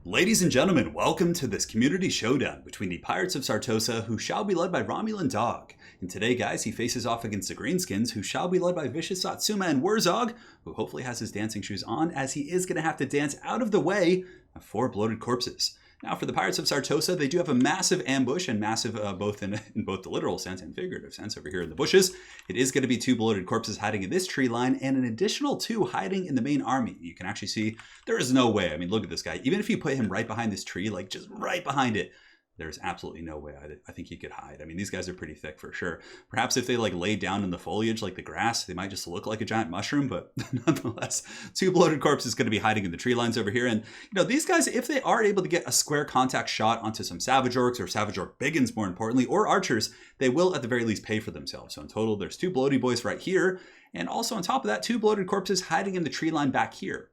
Ladies and gentlemen, welcome to this community showdown between the Pirates of Sartosa, who shall be led by Romulan Dog. And today, guys, he faces off against the Greenskins, who shall be led by Vicious Satsuma and Wurzog, who hopefully has his dancing shoes on, as he is going to have to dance out of the way of 4 bloated corpses. Now, for the Pirates of Sartosa, they do have a massive ambush, and massive both in both the literal sense and figurative sense over here in the bushes. It is going to be 2 bloated corpses hiding in this tree line, and an additional 2 hiding in the main army. You can actually see there is no way. I mean, look at this guy. Even if you put him right behind this tree, like just right behind it, there's absolutely no way I think he could hide. I mean, these guys are pretty thick for sure. Perhaps if they like lay down in the foliage like the grass, they might just look like a giant mushroom, but nonetheless, 2 bloated corpses going to be hiding in the tree lines over here. And, you know, these guys, if they are able to get a square contact shot onto some Savage Orcs or Savage Orc Biggins, more importantly, or Archers, they will at the very least pay for themselves. So in total, there's 2 bloaty boys right here. And also on top of that, 2 bloated corpses hiding in the tree line back here.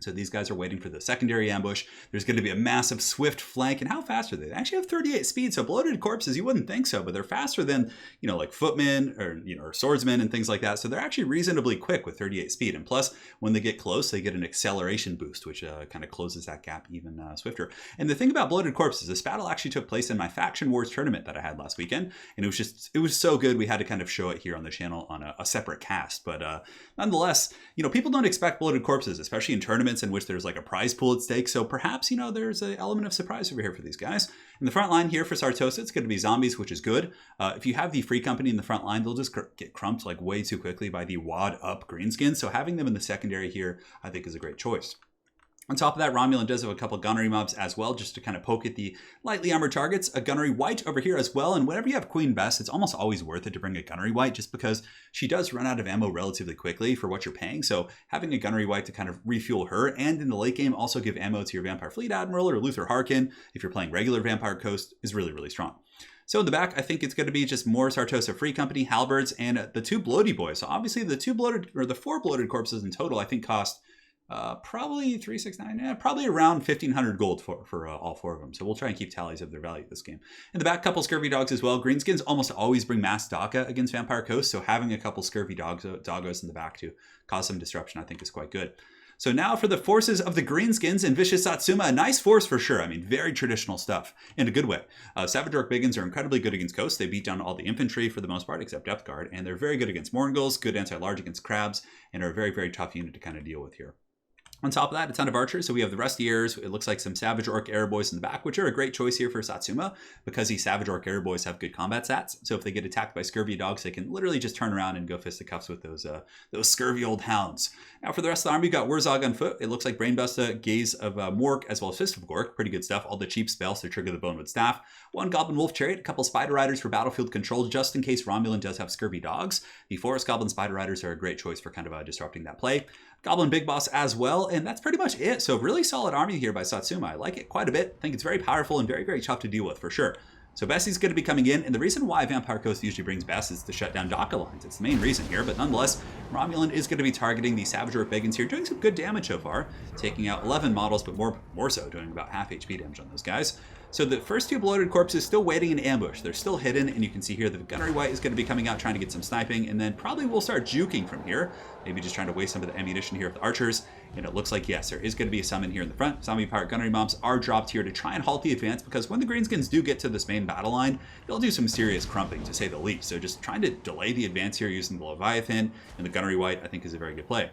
So these guys are waiting for the secondary ambush. There's going to be a massive swift flank. And how fast are they? They actually have 38 speed. So bloated corpses, you wouldn't think so, but they're faster than, you know, like footmen or, you know, or swordsmen and things like that. So they're actually reasonably quick with 38 speed. And plus, when they get close, they get an acceleration boost, which kind of closes that gap even swifter. And the thing about bloated corpses, this battle actually took place in my Faction Wars tournament that I had last weekend. And it was so good. We had to kind of show it here on the channel on a separate cast. But nonetheless, you know, people don't expect bloated corpses, especially in tournaments in which there's like a prize pool at stake. So perhaps, you know, there's an element of surprise over here for these guys. In the front line here for Sartosa, it's going to be zombies, which is good. If you have the free company in the front line, they'll just get crumped like way too quickly by the wad up Greenskins. So having them in the secondary here, I think is a great choice. On top of that, Romulan does have a couple gunnery mobs as well, just to kind of poke at the lightly armored targets. A gunnery white over here as well, and whenever you have Queen Bess, it's almost always worth it to bring a gunnery white, just because she does run out of ammo relatively quickly for what you're paying. So having a gunnery white to kind of refuel her, and in the late game also give ammo to your Vampire Fleet Admiral or Luther Harkin if you're playing regular Vampire Coast, is really, really strong. So in the back, I think it's going to be just more Sartosa Free Company, halberds, and the 2 bloaty boys. So obviously the 2 bloated, or the 4 bloated corpses in total, I think cost probably 369, probably around 1,500 gold for all 4 of them. So we'll try and keep tallies of their value this game. In the back, couple Scurvy Dogs as well. Greenskins almost always bring Mass Daka against Vampire Coast, so having a couple Scurvy Doggos in the back to cause some disruption, I think is quite good. So now for the forces of the Greenskins and Vicious Satsuma, a nice force for sure. I mean, very traditional stuff in a good way. Savage Orc Biggins are incredibly good against Coast. They beat down all the infantry for the most part, except Depth Guard, and they're very good against Morngulls, good anti-large against Crabs, and are a very, very tough unit to kind of deal with here. On top of that, a ton of archers. So we have the Rustiers. It looks like some Savage Orc Airboys in the back, which are a great choice here for Satsuma because these Savage Orc Airboys have good combat stats. So if they get attacked by Scurvy Dogs, they can literally just turn around and go fisticuffs with those scurvy old hounds. Now for the rest of the army, we got Wurzog on foot. It looks like Brainbuster, Gaze of Mork, as well as Fist of Gork. Pretty good stuff. All the cheap spells to trigger the Bonewood Staff. 1 Goblin Wolf Chariot, a couple Spider Riders for battlefield control, just in case Romulan does have Scurvy Dogs. The Forest Goblin Spider Riders are a great choice for kind of disrupting that play. Goblin Big Boss as well, and that's pretty much it. So really solid army here by Satsuma. I like it quite a bit. I think it's very powerful and very, very tough to deal with for sure. So Bessie's going to be coming in, and the reason why Vampire Coast usually brings Bess is to shut down Daka lines. It's the main reason here, but nonetheless, Romulan is going to be targeting the Savage Orc Biggins here, doing some good damage so far, taking out 11 models, but more so doing about half HP damage on those guys. So the first 2 bloated corpses still waiting in ambush. They're still hidden, and you can see here the gunnery white is going to be coming out trying to get some sniping, and then probably we'll start juking from here. Maybe just trying to waste some of the ammunition here with the archers. And it looks like, yes, there is going to be a summon here in the front. Zombie Pirate gunnery mobs are dropped here to try and halt the advance, because when the Greenskins do get to this main battle line, they'll do some serious crumping, to say the least. So just trying to delay the advance here using the Leviathan and the gunnery white, I think, is a very good play.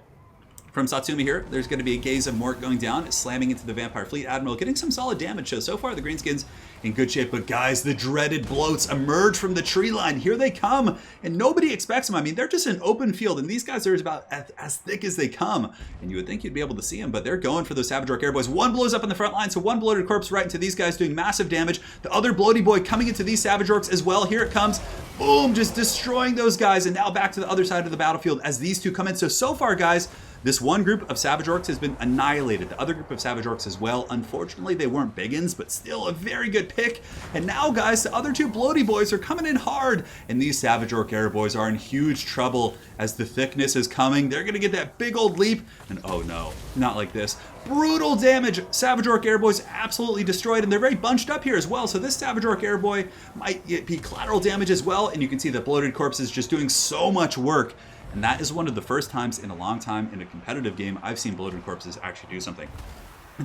From Satsuma here, there's going to be a Gaze of Mork going down, slamming into the Vampire Fleet Admiral, getting some solid damage. So far, the Greenskins in good shape. But guys, the dreaded bloats emerge from the tree line. Here they come, and nobody expects them. I mean, they're just an open field, and these guys are about as thick as they come. And you would think you'd be able to see them, but they're going for those Savage Orc Airboys. 1 blows up in the front line, so 1 bloated corpse right into these guys, doing massive damage. The other bloaty boy coming into these Savage Orcs as well. Here it comes. Boom, just destroying those guys, and now back to the other side of the battlefield as these 2 come in. So far, guys, this one group of Savage Orcs has been annihilated. The other group of Savage Orcs as well. Unfortunately, they weren't Biggins, but still a very good pick. And now, guys, the other 2 bloaty boys are coming in hard. And these Savage Orc Airboys are in huge trouble as the thickness is coming. They're going to get that big old leap. And oh no, not like this. Brutal damage. Savage Orc Airboys absolutely destroyed. And they're very bunched up here as well. So this Savage Orc Airboy might be collateral damage as well. And you can see the bloated corpse is just doing so much work. And that is one of the first times in a long time in a competitive game I've seen bloated corpses actually do something.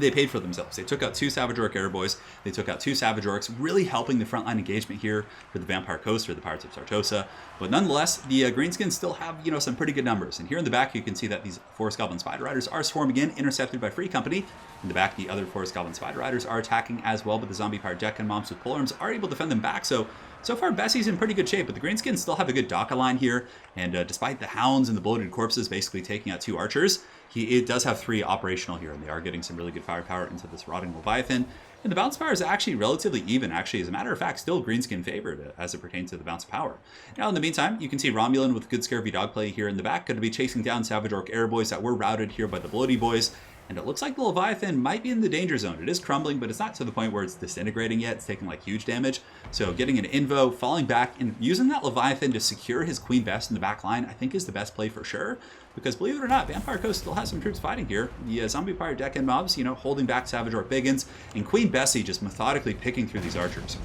they paid for themselves. They took out 2 Savage Orc Airboys, they took out 2 Savage Orcs, really helping the frontline engagement here for the Vampire Coast or the Pirates of Sartosa. But nonetheless, the Greenskins still have, some pretty good numbers. And here in the back, you can see that these Forest Goblin Spider Riders are swarming in, intercepted by Free Company. In the back, the other Forest Goblin Spider Riders are attacking as well, but the Zombie Pirate Deck and Moms with Polearms are able to defend them back. So far, Bessie's in pretty good shape, but the Greenskins still have a good Daka line here. And despite the Hounds and the Bloated Corpses basically taking out 2 Archers, it does have 3 operational here, and they are getting some really good firepower into this Rotting Leviathan. And the bounce power is actually relatively even, actually. As a matter of fact, still Greenskin favored as it pertains to the bounce power. Now, in the meantime, you can see Romulan with good Scurvy Dogplay here in the back, going to be chasing down Savage Orc Airboys that were routed here by the Bloody Boys. And it looks like the Leviathan might be in the danger zone. It is crumbling, but it's not to the point where it's disintegrating yet. It's taking like huge damage. So getting an invo, falling back, and using that Leviathan to secure his Queen Bess in the back line, I think is the best play for sure. Because believe it or not, Vampire Coast still has some troops fighting here. The Zombie Pirate Deck and Mobs, holding back Savage Orc Biggins, and Queen Bessie just methodically picking through these archers.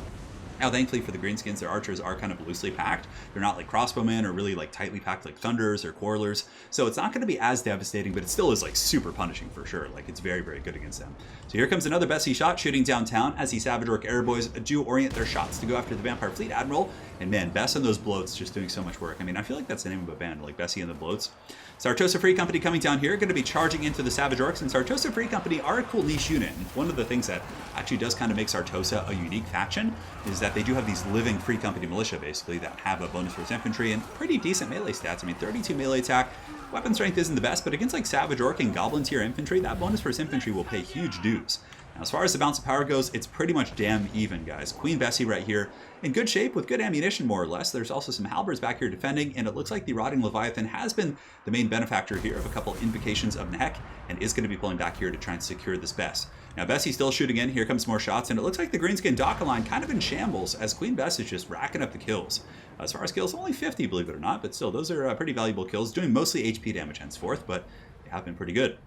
Now, thankfully for the Greenskins, their archers are kind of loosely packed. They're not like crossbowmen or really like tightly packed like Thunders or Quarrelers. So it's not going to be as devastating, but it still is like super punishing for sure. Like it's very, very good against them. So here comes another Bessie shot shooting downtown as the Savage Orc Airboys do orient their shots to go after the Vampire Fleet Admiral. And man, Bess and those bloats just doing so much work. I mean, I feel like that's the name of a band, like Bessie and the Bloats. Sartosa Free Company coming down here, going to be charging into the Savage Orcs, and Sartosa Free Company are a cool niche unit. And one of the things that actually does kind of make Sartosa a unique faction is that they do have these living Free Company militia, basically, that have a bonus towards infantry and pretty decent melee stats. I mean, 32 melee attack. Weapon strength isn't the best, but against like Savage Orc and Goblin tier infantry, that bonus towards infantry will pay huge dues. Now, as far as the bounce of power goes, it's pretty much damn even, guys. Queen Bessie right here, in good shape with good ammunition, more or less. There's also some halberds back here defending, and it looks like the Rotting Leviathan has been the main benefactor here of a couple invocations of Neck, and is going to be pulling back here to try and secure this Bess. Now, Bessie's still shooting in. Here comes more shots, and it looks like the Greenskin Daka line kind of in shambles as Queen Bess is just racking up the kills. As far as kills, only 50, believe it or not, but still, those are pretty valuable kills, doing mostly HP damage henceforth, but they have been pretty good.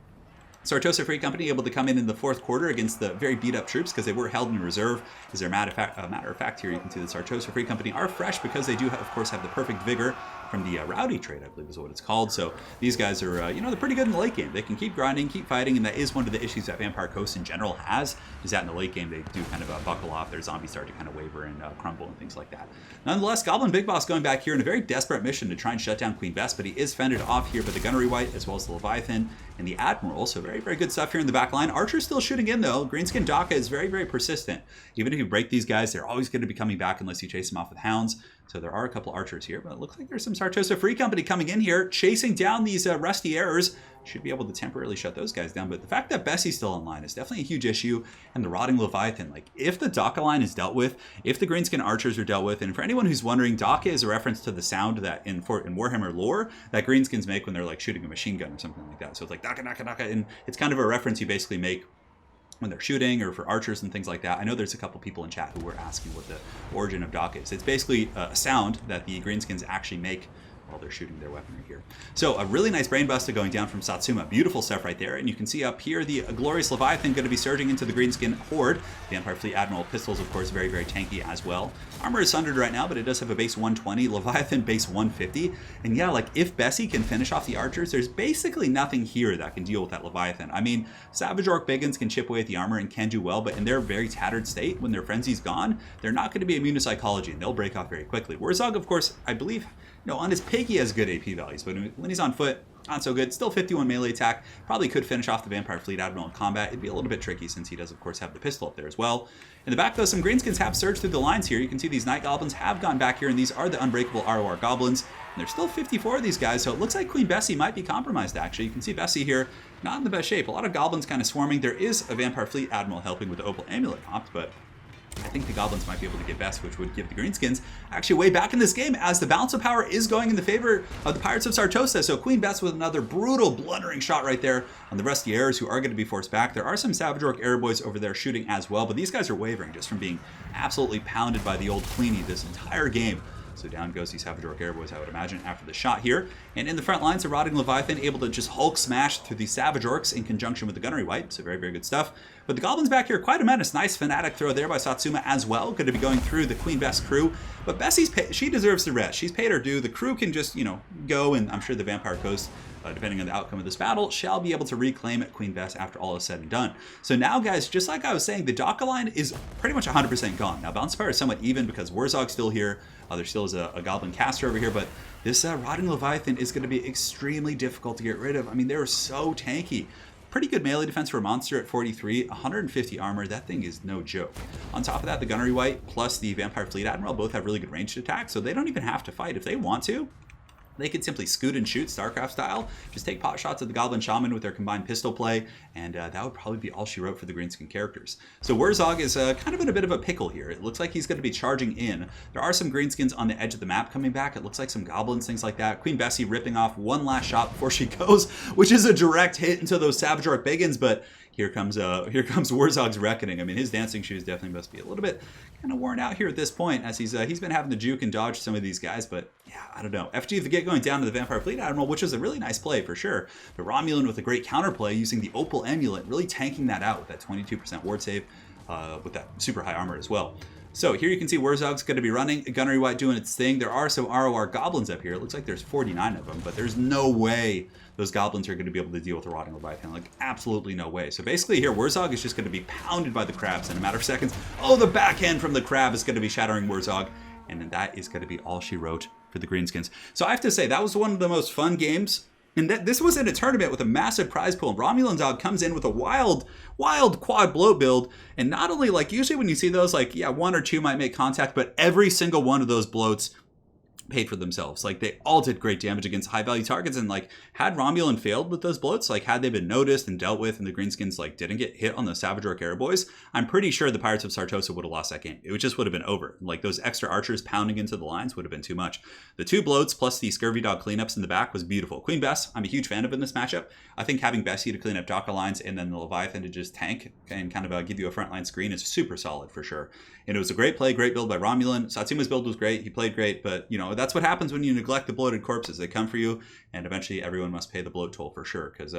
Sartosa Free Company able to come in the 4th quarter against the very beat up troops because they were held in reserve. As a matter of fact here, you can see the Sartosa Free Company are fresh because they do, of course, have the perfect vigor from the Rowdy trait, I believe is what it's called. So these guys are, they're pretty good in the late game. They can keep grinding, keep fighting, and that is one of the issues that Vampire Coast in general has, is that in the late game they do kind of buckle off. Their zombies start to kind of waver and crumble and things like that. Nonetheless, Goblin Big Boss going back here in a very desperate mission to try and shut down Queen Bess, but he is fended off here by the Gunnery White as well as the Leviathan and the Admiral. So very, very good stuff here in the back line. Archer's still shooting in though. Greenskin Daka is very, very persistent. Even if you break these guys, they're always going to be coming back unless you chase them off with hounds. So there are a couple archers here, but it looks like there's some Sartosa Free Company coming in here, chasing down these Rusty Errors. Should be able to temporarily shut those guys down, but the fact that Bessie's still online is definitely a huge issue. And the Rotting Leviathan, like if the Daka line is dealt with, if the Greenskin Archers are dealt with, and for anyone who's wondering, Daka is a reference to the sound that in Warhammer lore that Greenskins make when they're like shooting a machine gun or something like that. So it's like Daka, Daka, Daka, and it's kind of a reference you basically make when they're shooting or for archers and things like that. I know there's a couple people in chat who were asking what the origin of Daka is. It's basically a sound that the Greenskins actually make while they're shooting their weaponry here. So a really nice brain buster going down from Satsuma. Beautiful stuff right there. And you can see up here the glorious Leviathan going to be surging into the Greenskin horde. The Empire Fleet Admiral pistols, of course, very, very tanky as well. Armor is sundered right now, but it does have a base 120. Leviathan base 150. And yeah, like if Bessie can finish off the archers, there's basically nothing here that can deal with that Leviathan. I mean, Savage Orc Biggins can chip away at the armor and can do well, but in their very tattered state, when their frenzy's gone, they're not going to be immune to psychology and they'll break off very quickly. Warzog, of course, I believe, on his pig he has good AP values, but when he's on foot, not so good. Still 51 melee attack. Probably could finish off the Vampire Fleet Admiral in combat. It'd be a little bit tricky since he does, of course, have the pistol up there as well. In the back, though, some Greenskins have surged through the lines here. You can see these Night Goblins have gone back here, and these are the unbreakable ROR Goblins. And there's still 54 of these guys, so it looks like Queen Bessie might be compromised, actually. You can see Bessie here, not in the best shape. A lot of Goblins kind of swarming. There is a Vampire Fleet Admiral helping with the Opal Amulet Opt, but I think the Goblins might be able to get Bess, which would give the Greenskins actually way back in this game, as the balance of power is going in the favor of the Pirates of Sartosa. So Queen Bess with another brutal, blundering shot right there on the Rusty Errors, who are going to be forced back. There are some Savage Orc Airboys over there shooting as well, but these guys are wavering just from being absolutely pounded by the old Queenie this entire game. So down goes these Savage Orc Airboys, I would imagine, after the shot here. And in the front lines, the Rotting Leviathan able to just Hulk smash through the Savage Orcs in conjunction with the Gunnery White. So very, very good stuff. But the Goblins back here, quite a menace. Nice Fanatic throw there by Satsuma as well. Going to be going through the Queen Bess crew. But Bessie's she deserves the rest. She's paid her due. The crew can just, go, and I'm sure the Vampire Coast depending on the outcome of this battle, shall be able to reclaim Queen Bess after all is said and done. So now, guys, just like I was saying, the Daka line is pretty much 100% gone. Now, Balance Fire is somewhat even because Wurzog's still here. There still is a Goblin Caster over here, but this Rotting Leviathan is going to be extremely difficult to get rid of. I mean, they're so tanky. Pretty good melee defense for a monster at 43, 150 armor. That thing is no joke. On top of that, the Gunnery Wight plus the Vampire Fleet Admiral both have really good ranged attacks, so they don't even have to fight. If they want to, they could simply scoot and shoot StarCraft style, just take pot shots at the Goblin Shaman with their combined pistol play, and that would probably be all she wrote for the Greenskin characters. So Wurzog is kind of in a bit of a pickle here. It looks like he's going to be charging in. There are some Greenskins on the edge of the map coming back. It looks like some Goblins, things like that. Queen Bessie ripping off one last shot before she goes, which is a direct hit into those Savage Orc Biggins, but here comes Wurzog's reckoning. I mean, his dancing shoes definitely must be a little bit kind of worn out here at this point, as he's been having to juke and dodge some of these guys, but yeah, I don't know. FG the Get going down to the Vampire Fleet Admiral, which was a really nice play for sure. But Romulan with a great counterplay using the Opal Amulet, really tanking that out with that 22% ward save, with that super high armor as well. So here you can see Wurzog's going to be running, Gunnery Wight doing its thing. There are some ROR Goblins up here. It looks like there's 49 of them, but there's no way those Goblins are going to be able to deal with the Rotting Leviathan. Like, absolutely no way. So basically here, Wurzog is just going to be pounded by the crabs in a matter of seconds. Oh, the backhand from the crab is going to be shattering Wurzog, and then that is going to be all she wrote for the Greenskins. So I have to say, that was one of the most fun games. And this was in a tournament with a massive prize pool. Romulan Dog comes in with a wild quad bloat build. And not only, like, usually when you see those, like, yeah, one or two might make contact, but every single one of those bloats paid for themselves. Like, they all did great damage against high value targets, and like, had Romulan failed with those bloats, like, had they been noticed and dealt with and the Greenskins like didn't get hit on the Savage Orc Arrow Boys, I'm pretty sure the Pirates of Sartosa would have lost that game. It just would have been over. Like, those extra archers pounding into the lines would have been too much. The two bloats plus the Scurvy Dog cleanups in the back was beautiful. Queen Bess, I'm a huge fan of in this matchup. I think having Bessie to clean up Daka lines and then the Leviathan to just tank and kind of give you a frontline screen is super solid for sure. And it was a great play, great build by Romulan. Satsuma's build was great. He played great, but you know, that's what happens when you neglect the bloated corpses. They come for you, and eventually everyone must pay the bloat toll for sure. Because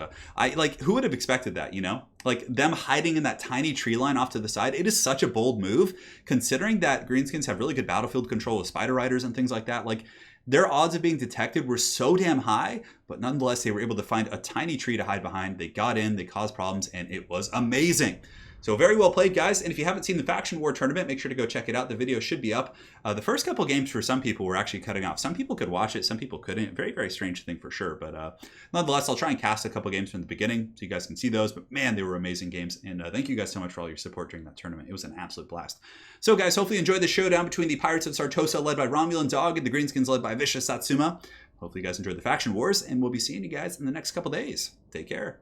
who would have expected that, you know? Like, them hiding in that tiny tree line off to the side, it is such a bold move, considering that Greenskins have really good battlefield control with Spider Riders and things like that. Like, their odds of being detected were so damn high, but nonetheless, they were able to find a tiny tree to hide behind. They got in, they caused problems, and it was amazing. So very well played, guys. And if you haven't seen the Faction War tournament, make sure to go check it out. The video should be up. The first couple games for some people were actually cutting off. Some people could watch it, some people couldn't. Very, very strange thing for sure. But nonetheless, I'll try and cast a couple games from the beginning so you guys can see those. But man, they were amazing games. And thank you guys so much for all your support during that tournament. It was an absolute blast. So guys, hopefully you enjoyed the showdown between the Pirates of Sartosa led by Romulan Dog and the Greenskins led by Vicious Satsuma. Hopefully you guys enjoyed the Faction Wars, and we'll be seeing you guys in the next couple days. Take care.